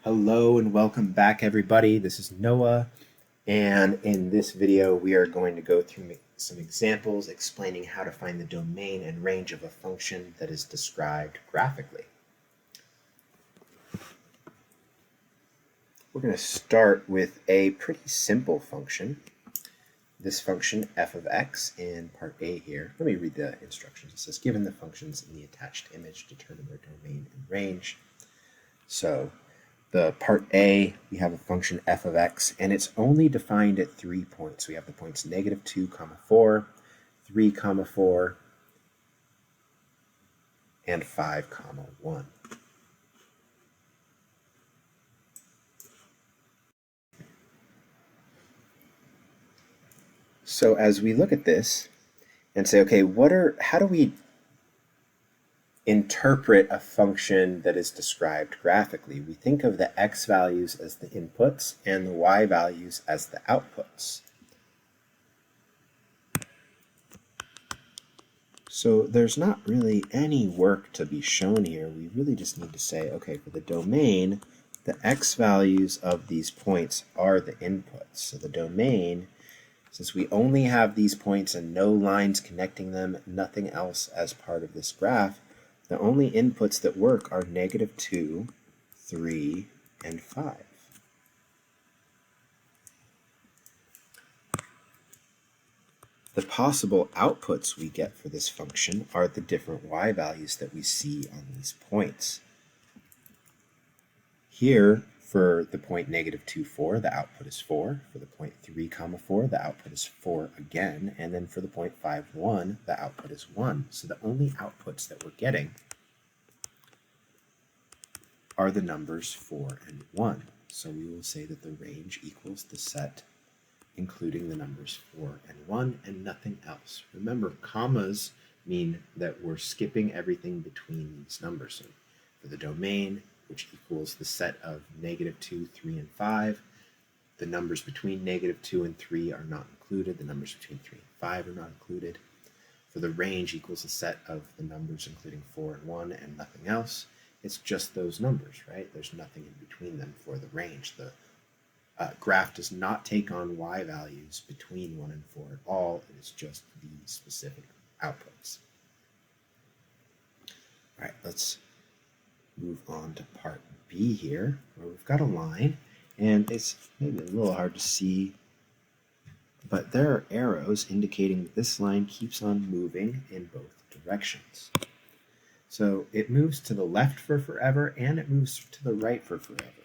Hello and welcome back, everybody. This is Noah, and in this video we are going to go through some examples explaining how to find the domain and range of a function that is described graphically. We're going to start with a pretty simple function. This function f of x in part A here. Let me read the instructions. It says, given the functions in the attached image, determine their domain and range. So the part A, we have a function f of x, and it's only defined at 3 points. We have the points -2, 4, 3, 4, and 5, 1. So as we look at this and say, okay, how do we interpret a function that is described graphically? We think of the x values as the inputs and the y values as the outputs. So there's not really any work to be shown here. We really just need to say, okay, for the domain, the x values of these points are the inputs. So the domain, since we only have these points and no lines connecting them, nothing else as part of this graph, the only inputs that work are -2, 3, and 5. The possible outputs we get for this function are the different y values that we see on these points. Here, for the point -2, 4, the output is 4. For the point 3, 4, the output is 4 again. And then for the point 5, 1, the output is 1. So the only outputs that we're getting are the numbers 4 and 1. So we will say that the range equals the set including the numbers 4 and 1 and nothing else. Remember, commas mean that we're skipping everything between these numbers. So for the domain, which equals the set of -2, 3, and 5, the numbers between -2 and 3 are not included. The numbers between 3 and 5 are not included. For the range equals the set of the numbers including 4 and 1 and nothing else. It's just those numbers, right? There's nothing in between them for the range. The graph does not take on y values between 1 and 4 at all. It is just the specific outputs. All right, let's move on to part B here, where we've got a line, and it's maybe a little hard to see, but there are arrows indicating that this line keeps on moving in both directions. So it moves to the left for forever, and it moves to the right for forever.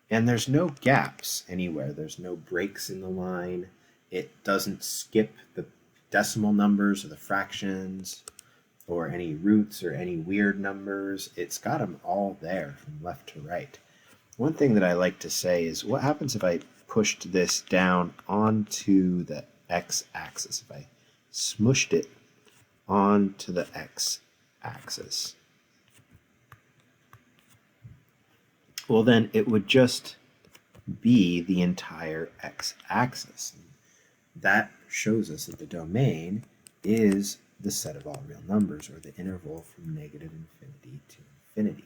And there's no gaps anywhere. There's no breaks in the line. It doesn't skip the decimal numbers or the fractions or any roots or any weird numbers. It's got them all there from left to right. One thing that I like to say is, what happens if I pushed this down onto the x-axis? If I smushed it onto the x-axis, well, then it would just be the entire x-axis. That shows us that the domain is the set of all real numbers, or the interval from -infinity to infinity.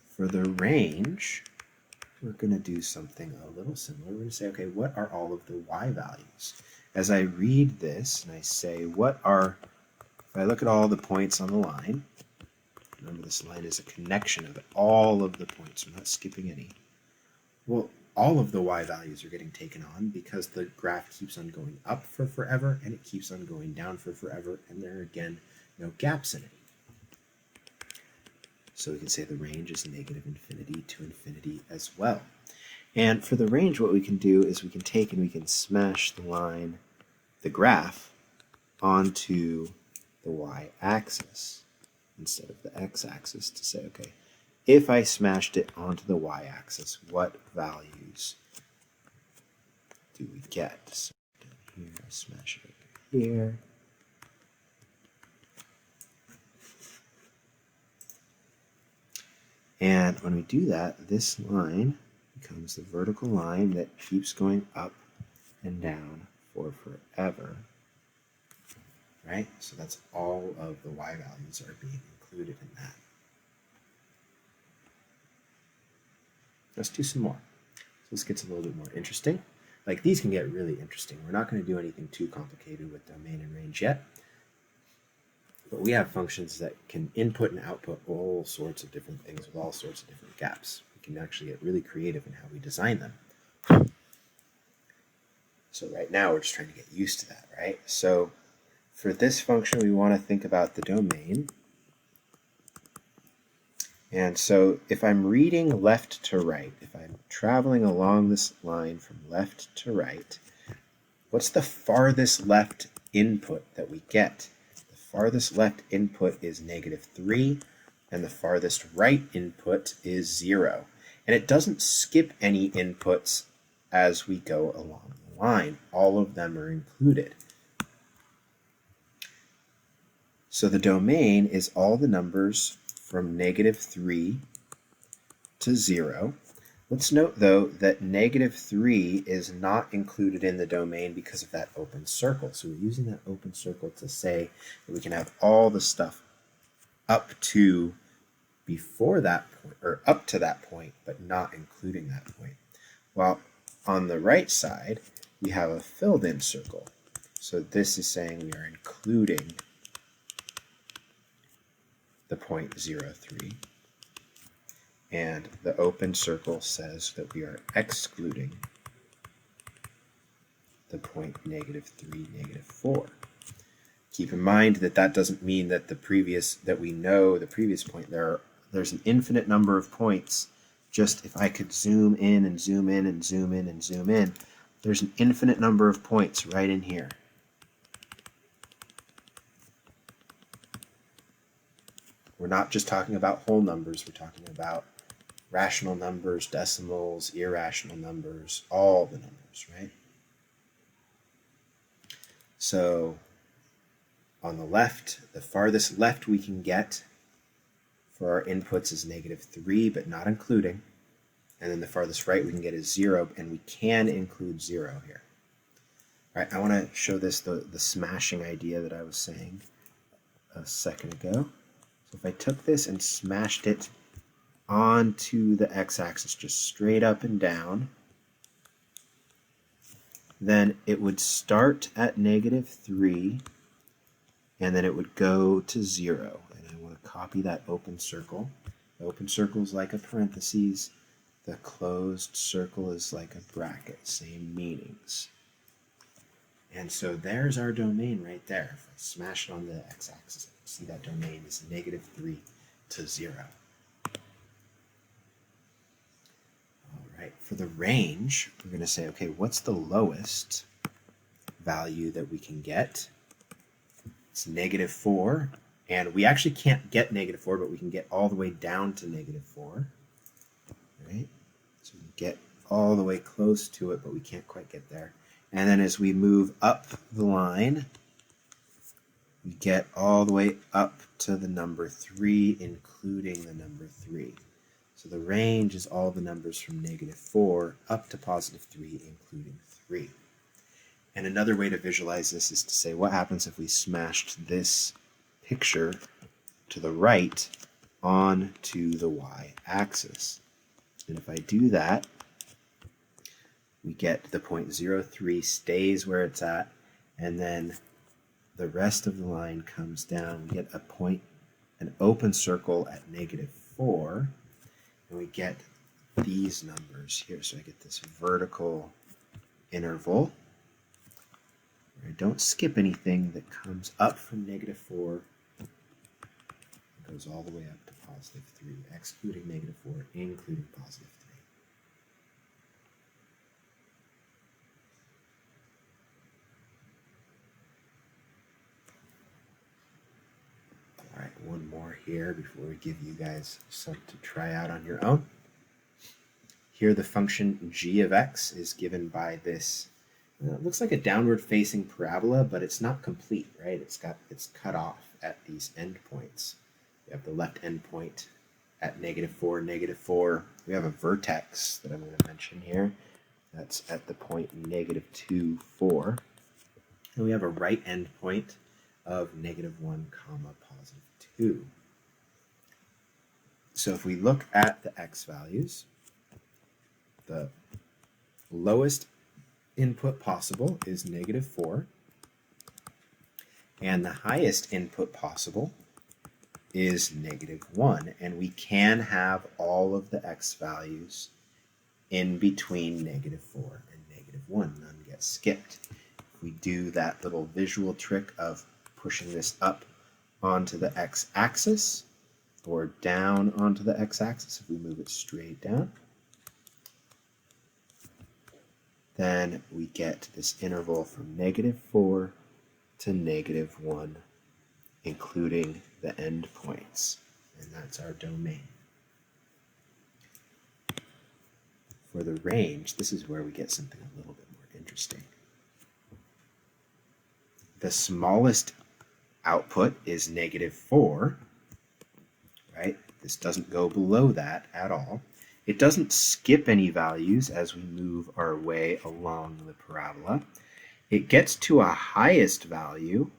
For the range, we're going to do something a little similar. We're going to say, okay, what are all of the y values? As I read this and I say, if I look at all the points on the line, remember this line is a connection of all of the points. We're not skipping any. Well, all of the y values are getting taken on because the graph keeps on going up for forever and it keeps on going down for forever, and there are, again, no gaps in it. So we can say the range is -infinity to infinity as well. And for the range, what we can do is we can take and we can smash the line, the graph, onto the y-axis instead of the x-axis to say, okay, if I smashed it onto the y-axis, what values do we get? So here, I smash it over here. And when we do that, this line becomes the vertical line that keeps going up and down for forever. Right? So that's all of the y values are being included in that. Let's do some more. So this gets a little bit more interesting. Like these can get really interesting. We're not going to do anything too complicated with domain and range yet. But we have functions that can input and output all sorts of different things with all sorts of different gaps. We can actually get really creative in how we design them. So right now we're just trying to get used to that, right? So for this function, we want to think about the domain. And so if I'm reading left to right, if I'm traveling along this line from left to right, what's the farthest left input that we get? The farthest left input is -3, and the farthest right input is 0. And it doesn't skip any inputs as we go along the line. All of them are included. So the domain is all the numbers from -3 to 0. Let's note, though, that -3 is not included in the domain because of that open circle. So we're using that open circle to say that we can have all the stuff up to before that point, or up to that point, but not including that point. While on the right side, we have a filled-in circle. So this is saying we are including the point 0,3. And the open circle says that we are excluding the point -3, -4. Keep in mind that that doesn't mean that we know the previous point. There's an infinite number of points. Just if I could zoom in and zoom in and zoom in and zoom in, there's an infinite number of points right in here. We're not just talking about whole numbers, we're talking about rational numbers, decimals, irrational numbers, all the numbers, right? So on the left, the farthest left we can get for our inputs is -3, but not including. And then the farthest right we can get is 0, and we can include 0 here. All right, I want to show this, the smashing idea that I was saying a second ago. So if I took this and smashed it onto the x-axis, just straight up and down, then it would start at -3, and then it would go to 0. And I want to copy that open circle. The open circle is like a parentheses. The closed circle is like a bracket, same meanings. And so there's our domain right there. If I smash it on the x-axis, see that domain is -3 to 0. All right, for the range, we're going to say, okay, what's the lowest value that we can get? It's -4, and we actually can't get -4, but we can get all the way down to -4. Right? So we get all the way close to it, but we can't quite get there. And then as we move up the line, we get all the way up to the number 3, including the number 3. So the range is all the numbers from -4 up to +3, including 3. And another way to visualize this is to say, what happens if we smashed this picture to the right onto the y-axis? And if I do that, we get the point 0,3 stays where it's at, and then the rest of the line comes down. We get an open circle at -4, and we get these numbers here. So I get this vertical interval. I don't skip anything that comes up from -4. It goes all the way up to +3, excluding -4, including +3. All right, one more here before we give you guys some to try out on your own. Here the function g of x is given by this. It looks like a downward-facing parabola, but it's not complete, right? It's cut off at these endpoints. We have the left endpoint at -4, -4. We have a vertex that I'm going to mention here. That's at the point -2, 4. And we have a right endpoint of -1, +2. So if we look at the x values, the lowest input possible is -4, and the highest input possible is -1, and we can have all of the x values in between -4 and -1. None get skipped. If we do that little visual trick of pushing this up onto the x-axis or down onto the x-axis, if we move it straight down, then we get this interval from -4 to -1, including the endpoints, and that's our domain. For the range, this is where we get something a little bit more interesting. The smallest output is -4, right? This doesn't go below that at all. It doesn't skip any values as we move our way along the parabola. It gets to a highest value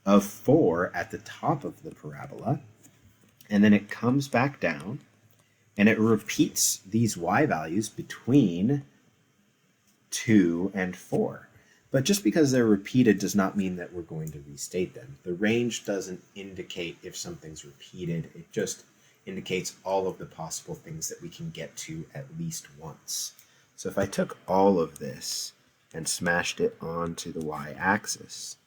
of 4 at the top of the parabola, and then it comes back down, and it repeats these y values between 2 and 4. But just because they're repeated does not mean that we're going to restate them. The range doesn't indicate if something's repeated. It just indicates all of the possible things that we can get to at least once. So if I took all of this and smashed it onto the y-axis,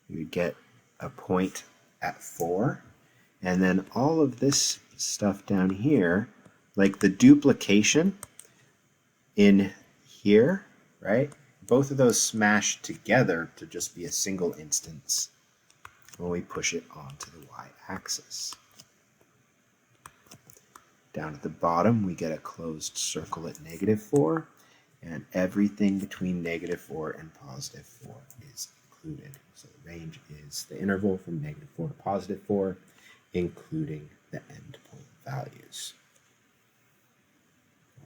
you would get a point at 4, and then all of this stuff down here, like the duplication in here, right? Both of those smash together to just be a single instance when we push it onto the y-axis. Down at the bottom, we get a closed circle at -4, and everything between -4 and +4 is included. So the range is the interval from -4 to +4, including the endpoint values.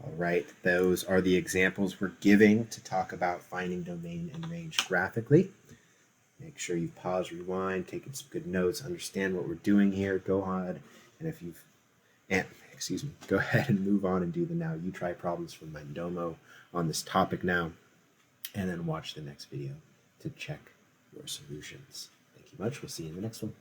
All right, those are the examples we're giving to talk about finding domain and range graphically. Make sure you pause, rewind, taking some good notes, understand what we're doing here. Go ahead, and if you've, go ahead and move on and do the Now You Try problems from my Domo on this topic now, and then watch the next video to check your solutions. Thank you much. We'll see you in the next one.